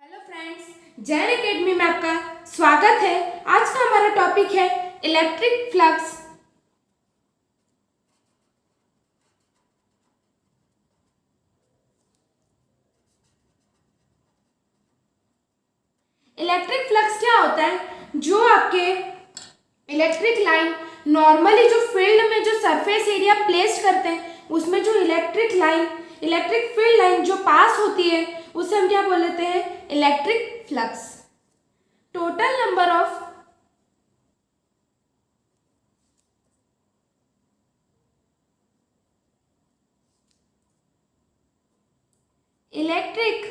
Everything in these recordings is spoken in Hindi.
हेलो फ्रेंड्स, जैन एकेडमी में आपका स्वागत है। आज का हमारा टॉपिक है इलेक्ट्रिक फ्लक्स। इलेक्ट्रिक फ्लक्स क्या होता है? जो आपके इलेक्ट्रिक लाइन नॉर्मली जो फील्ड में जो सरफेस एरिया प्लेस करते हैं उसमें जो इलेक्ट्रिक फील्ड लाइन जो पास होती है उसे हम क्या बोल लेते हैं? Electric flux. Total number of electric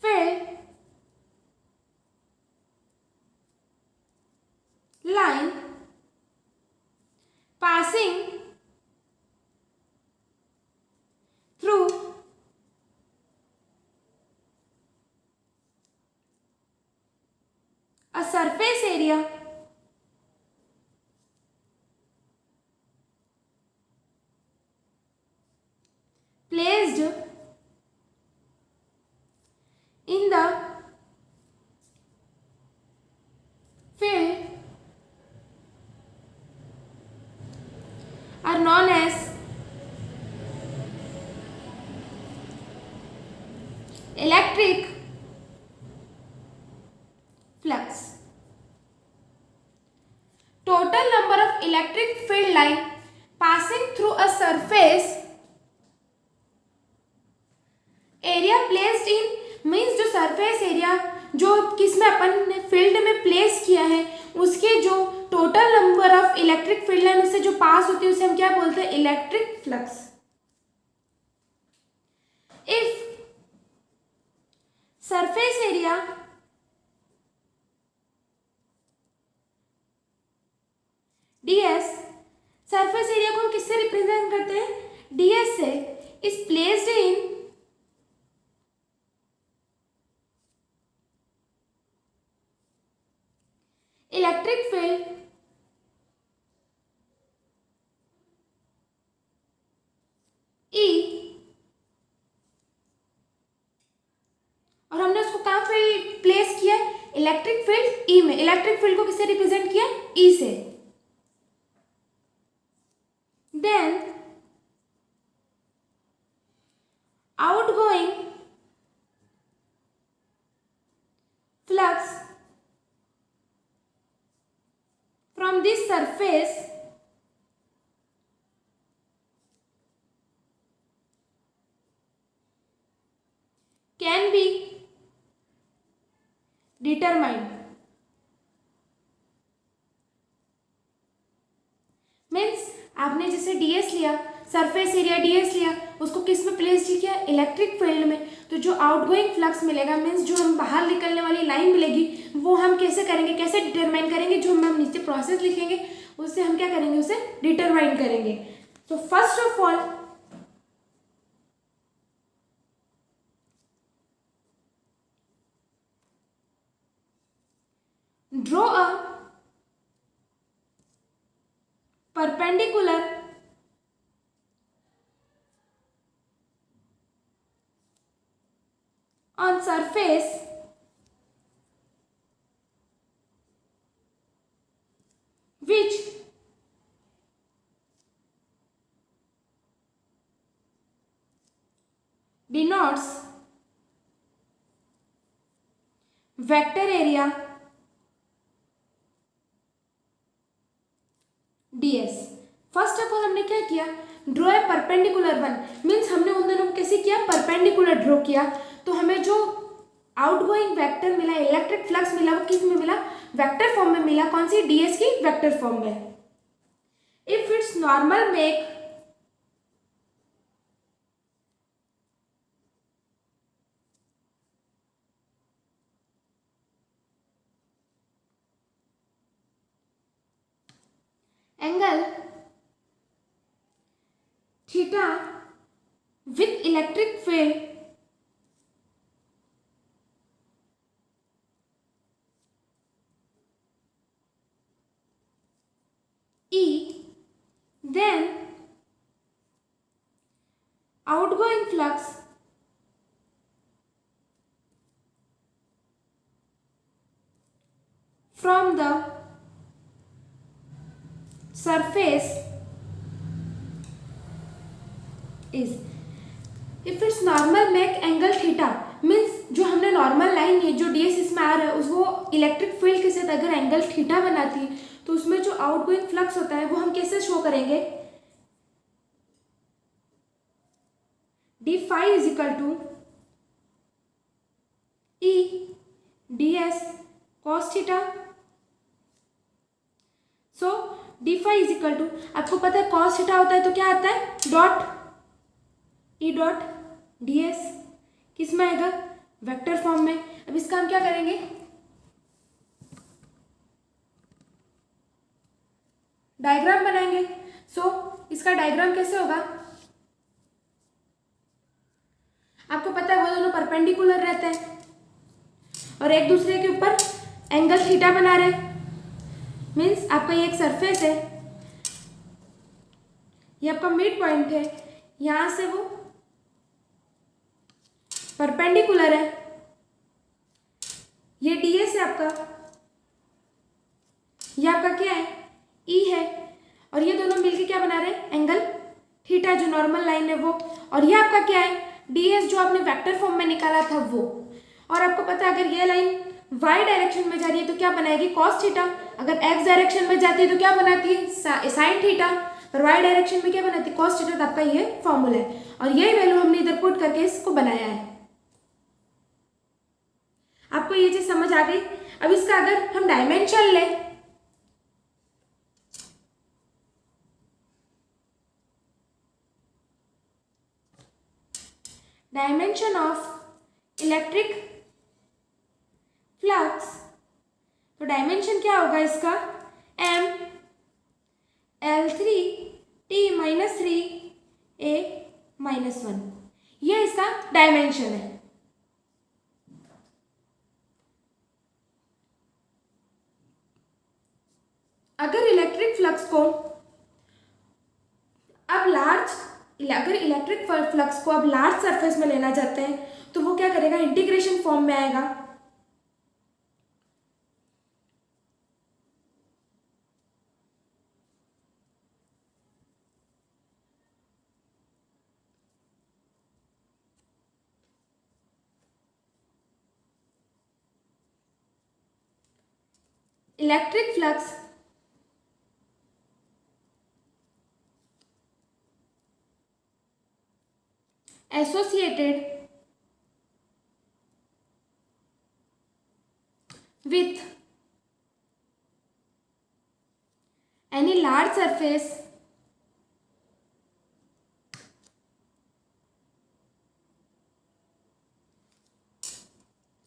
field line passing through a surface area placed in the field are known as electric flux. Total number of electric field line passing through a surface area placed in means जो सरफेस एरिया जो किसमें अपन ने फील्ड में प्लेस किया है उसके जो total number of electric field line उससे जो पास होती है उसे हम क्या बोलते हैं? Electric flux. If surface area ds, surface area को हम किससे रिप्रेजेंट करते हैं? ds से। Is placed in electric field E और हमने उसको कहाँ फील्ड प्लेस किया? इलेक्ट्रिक फील्ड E में। इलेक्ट्रिक फील्ड को किससे रिप्रेजेंट किया? E से। Then outgoing flux from this surface can be determined means आपने जैसे ds लिया, सरफेस एरिया ds लिया, उसको किस में प्लेस किया? इलेक्ट्रिक फील्ड में। तो जो आउटगोइंग फ्लक्स मिलेगा मीन्स जो हम बाहर निकलने वाली लाइन मिलेगी वो हम कैसे करेंगे, कैसे डिटरमाइन करेंगे? जो हम नीचे प्रोसेस लिखेंगे उससे हम क्या करेंगे? उसे डिटरमाइन करेंगे। तो first of all draw a perpendicular on surface which denotes vector area ds। First of all हमने क्या किया? Draw a perpendicular one means हमने उन दोनों को कैसे किया? परपेंडिकुलर ड्रॉ किया। तो हमें जो आउटगोइंग वेक्टर मिला, इलेक्ट्रिक फ्लक्स मिला, वो किस में मिला? वेक्टर फॉर्म में मिला। कौन सी? ds की वेक्टर फॉर्म में। If it's normal make angle theta with electric field E, then outgoing flux from the surface is if its normal make angle theta means जो हमने नॉर्मल लाइन है जो डीएस इसमें आ रहा है उस वो इलेक्ट्रिक फील्ड के साथ अगर एंगल थीटा बनाती है तो उसमें जो आउटगोइंग फ्लक्स होता है वो हम कैसे शो करेंगे, D phi is equal to E D S cos theta. So D phi is equal to, आपको पता है कॉस थीटा होता है तो क्या आता है dot E dot D S, किस में आएगा वेक्टर फॉर्म में। अब इसका हम क्या करेंगे, डायग्राम बनाएंगे। सो इसका डायग्राम कैसे होगा, आपको पता है वो दोनों परपेंडिकुलर रहते हैं और एक दूसरे के ऊपर एंगल थीटा बना रहे, मीन्स आपका ये एक सरफेस है, ये आपका मिड पॉइंट है, यहां से वो परपेंडिकुलर है, ये डीएस है आपका, ये आपका क्या है ई है, और ये दोनों मिलके क्या बना रहे हैं एंगल थीटा जो नॉर्मल लाइन है वो, और ये आपका क्या है डीएस जो आपने वेक्टर फॉर्म में निकाला था वो। और आपको पता है अगर ये लाइन वाई डायरेक्शन में जा रही है तो क्या बनाएगी कॉस थीटा, अगर एक्स डायरेक्शन में जाती है तो क्या बनाती है साइन थीटा, और वाई डायरेक्शन में क्या बनाती है कॉस थीटा। तो आपका ये फॉर्मूला है और यही वैल्यू हमने इधर पुट करके इसको बनाया है। आपको ये चीज समझ आ गई। अब इसका अगर हम डायमेंशन लें, डायमेंशन ऑफ इलेक्ट्रिक फ्लक्स, तो डायमेंशन क्या होगा इसका m L3 T minus 3 A minus 1, ये इसका डायमेंशन है। अगर इलेक्ट्रिक फ्लक्स को अब अगर इलेक्ट्रिक फ्लक्स को अब लार्ज सरफेस में लेना चाहते हैं तो वो क्या करेगा इंटीग्रेशन फॉर्म में आएगा। Electric flux associated with any large surface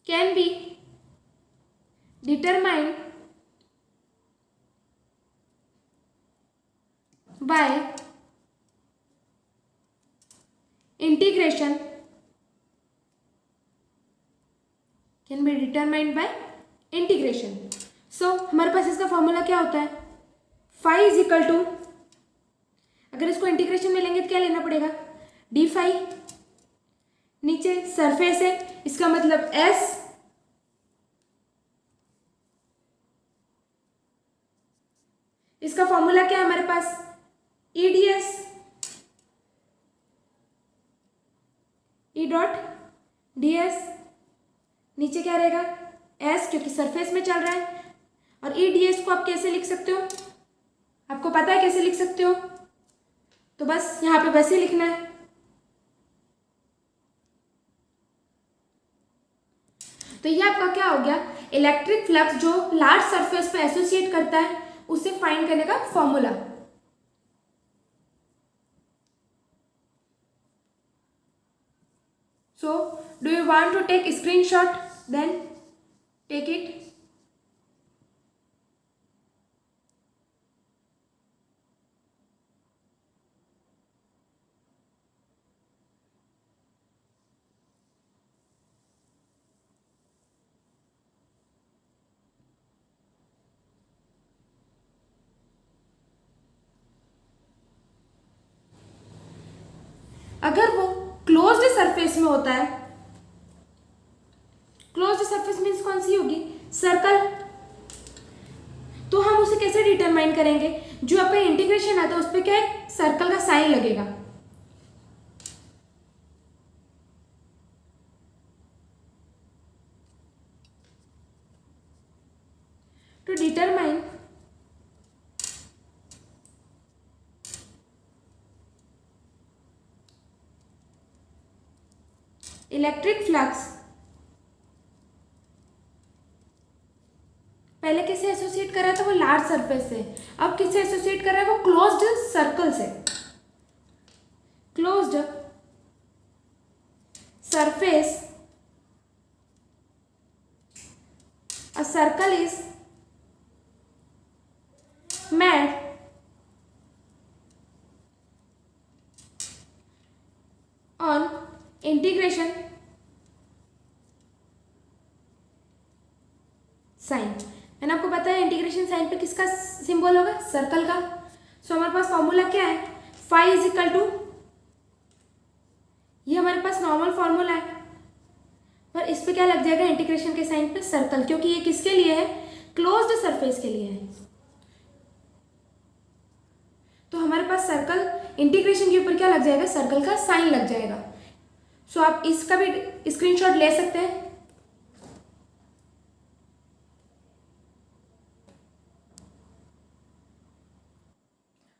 can be determined by integration, can be determined by integration। सो हमारे पास इसका फॉर्मूला क्या होता है फाई इज इक्वल टू, अगर इसको इंटीग्रेशन में लेंगे तो क्या लेना पड़ेगा डी फाई, नीचे सरफेस है इसका मतलब एस, इसका फॉर्मूला क्या है हमारे पास E D S E dot D S, नीचे क्या रहेगा एस क्योंकि सरफेस में चल रहा है, और ई डी एस को आप कैसे लिख सकते हो, आपको पता है कैसे लिख सकते हो, तो बस यहाँ पे वैसे लिखना है। तो ये आपका क्या हो गया इलेक्ट्रिक फ्लक्स जो लार्ज सरफेस पे एसोसिएट करता है उसे फाइंड करने का formula. So, do you want to take a screenshot? Then take it. अगर वो क्लोज्ड सरफेस में होता है, क्लोज्ड सरफेस मीन्स कौन सी होगी सर्कल, कैसे डिटरमाइन करेंगे, जो आपका इंटीग्रेशन आता है उस पर क्या है, सर्कल का साइन लगेगा। टू डिटरमाइन इलेक्ट्रिक फ्लक्स, पहले किससे एसोसिएट कर रहा था, वो लार्ज सरफेस से, अब किससे एसोसिएट कर रहा है, वो क्लोज्ड सर्कल से। Closed surface, a circle is made on integration sign. मैंने आपको बताया इंटीग्रेशन साइन पे किसका सिंबल होगा, सर्कल का। सो हमारे पास फॉर्मूला क्या है, फाई इज इक्वल टू, ये हमारे पास नॉर्मल फॉर्मूला है, पर इस पे क्या लग जाएगा, इंटीग्रेशन के साइन पे सर्कल, क्योंकि ये किसके लिए है, क्लोज्ड सरफेस के लिए है। तो हमारे पास सर्कल इंटीग्रेशन के ऊपर क्या लग जाएगा, सर्कल का साइन लग जाएगा। सो आप इसका भी स्क्रीनशॉट ले सकते हैं।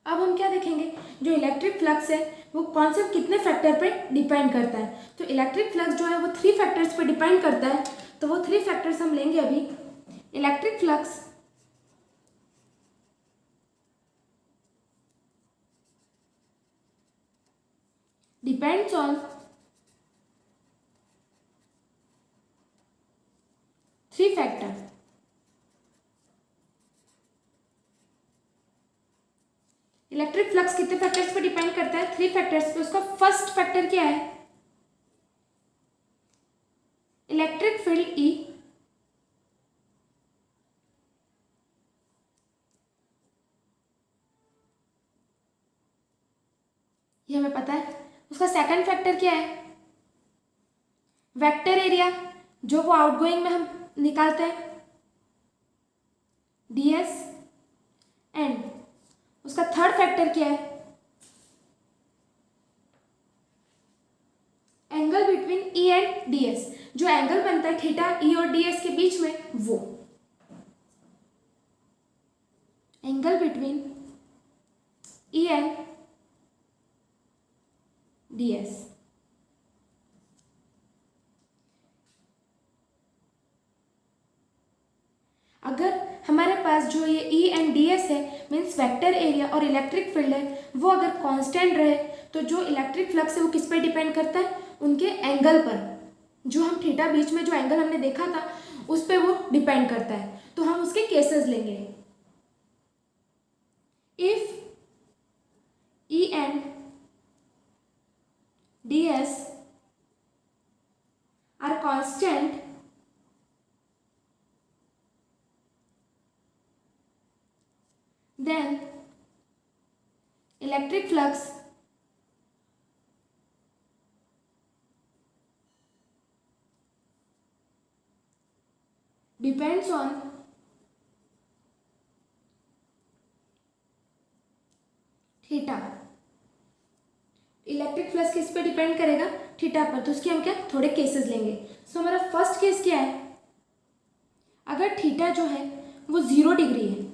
अब हम क्या देखेंगे, जो इलेक्ट्रिक फ्लक्स है वो कौन से कितने फैक्टर पे डिपेंड करता है। तो इलेक्ट्रिक फ्लक्स जो है वो 3 फैक्टर्स पे डिपेंड करता है। तो वो 3 फैक्टर्स हम लेंगे अभी। Electric flux depends on 3 factor. Electric flux कितने फैक्टर्स पे डिपेंड करता है, 3 फैक्टर्स पे। उसका फर्स्ट फैक्टर क्या है, इलेक्ट्रिक फील्ड ई, ये हमें पता है। उसका सेकंड फैक्टर क्या है, वेक्टर एरिया, जो वो आउटगोइंग में हम निकालते हैं, ds। एंड उसका थर्ड फैक्टर क्या है, angle between E and ds, जो एंगल बनता है थीटा ई और ds के बीच में, वो angle between E and ds। अगर हमारे पास जो ये ई एंड ds है, मीन्स वेक्टर एरिया और इलेक्ट्रिक फील्ड है, वो अगर कांस्टेंट रहे, तो जो इलेक्ट्रिक फ्लक्स है वो किस पे डिपेंड करता है, उनके एंगल पर। जो हम थीटा बीच में जो एंगल हमने देखा था उस पे वो डिपेंड करता है। तो हम उसके केसेस लेंगे। If E and ds are constant, then electric flux depends on theta. Electric flux किस पे डिपेंड करेगा, थीटा पर। तो उसके हम क्या थोड़े केसेस लेंगे। सो हमारा फर्स्ट केस क्या है, अगर थीटा जो है वो 0 डिग्री है,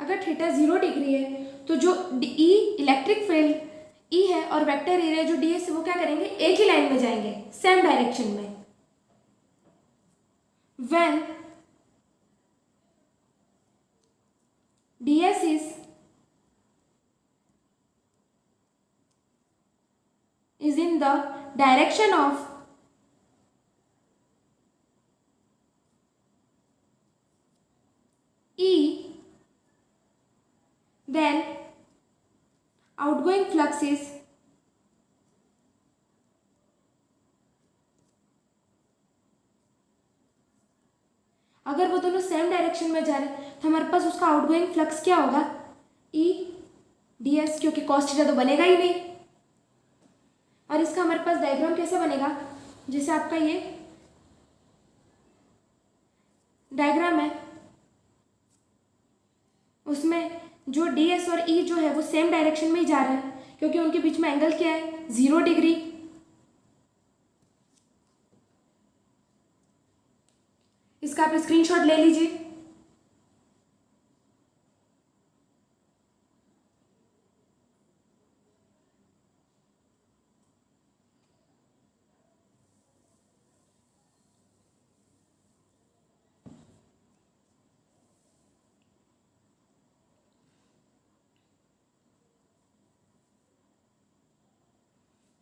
अगर थीटा 0 डिग्री है तो जो ई इलेक्ट्रिक फील्ड ई है और वेक्टर एरिया जो ds है वो क्या करेंगे, एक ही लाइन में जाएंगे, सेम डायरेक्शन में। When ds is in the direction of E, then outgoing flux is अगर वो दोनों सेम डायरेक्शन में जा रहे हैं तो हमारे पास उसका आउटगोइंग फ्लक्स क्या होगा, ई ds, क्योंकि कॉस थीटा तो बनेगा ही नहीं। और इसका हमारे पास डायग्राम कैसे बनेगा, जैसे आपका ये डायग्राम है, उसमें जो डी एस और ई जो है वो सेम डायरेक्शन में ही जा रहा है, क्योंकि उनके बीच में एंगल क्या है, 0 डिग्री। इसका आप स्क्रीनशॉट ले लीजिए।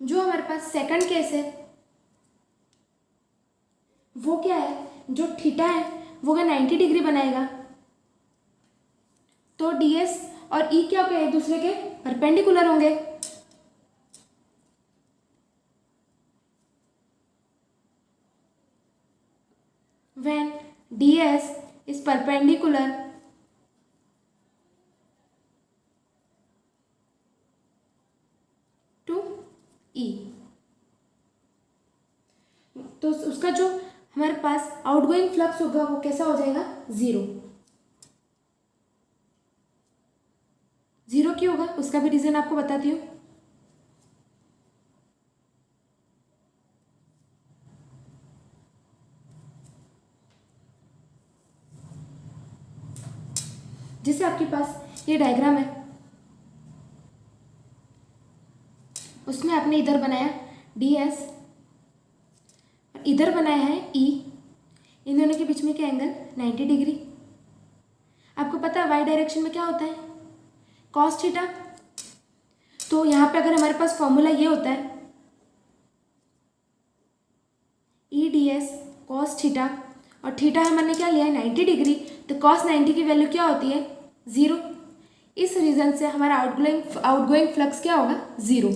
जो हमारे पास सेकंड केस है वो क्या है, जो थीटा है वो अगर 90 डिग्री बनाएगा तो डी एस और ई क्या होंगे, एक दूसरे के परपेंडिकुलर होंगे। When D S is perpendicular to E, तो उसका जो हमारे पास आउटगोइंग फ्लक्स होगा वो कैसा हो जाएगा, 0। 0 क्यों होगा उसका भी रीजन आपको बताती हूँ। जैसे आपके पास ये डायग्राम है, उसमें आपने इधर बनाया डी एस, इधर बनाया है ई, इन दोनों के बीच में क्या एंगल, 90 डिग्री। आपको पता है वाई डायरेक्शन में क्या होता है, कॉस थीटा। तो यहाँ पे अगर हमारे पास फॉर्मूला ये होता है ई डी एस कॉस थीटा, और थीटा हमने क्या लिया है, 90 डिग्री, तो कॉस 90 की वैल्यू क्या होती है, 0। इस रीजन से हमारा आउटगोइंग फ्लक्स क्या होगा, 0।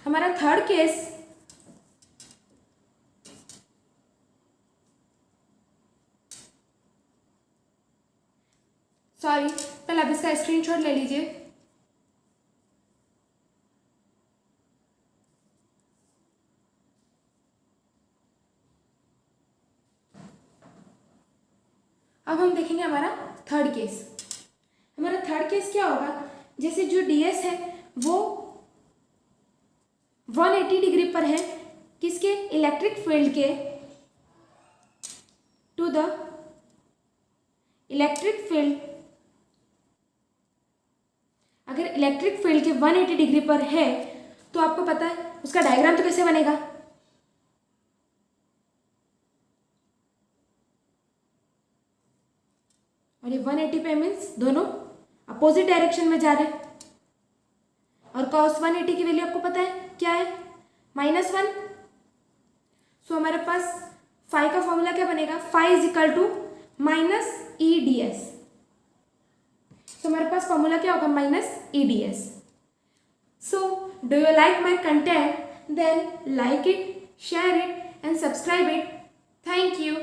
हमारा थर्ड केस, सॉरी पहले आप इसका स्क्रीनशॉट ले लीजिए। अब हम देखेंगे हमारा थर्ड केस। हमारा थर्ड केस क्या होगा, जैसे जो डीएस है वो 180 डिग्री पर है, किसके, इलेक्ट्रिक फील्ड के, टू द इलेक्ट्रिक फील्ड। अगर इलेक्ट्रिक फील्ड के 180 डिग्री पर है तो आपको पता है उसका डायग्राम तो कैसे बनेगा, और ये 180 पे मीन्स दोनों अपोजिट डायरेक्शन में जा रहे हैं, और cos 180 की वैल्यू आपको पता है क्या है, -1। सो हमारे पास फाई का फॉर्मूला क्या बनेगा, phi is equal to minus E D S. तो हमारे पास फॉर्मूला क्या होगा, minus E D S. So do you like my content, then like it, share it and subscribe it. Thank you.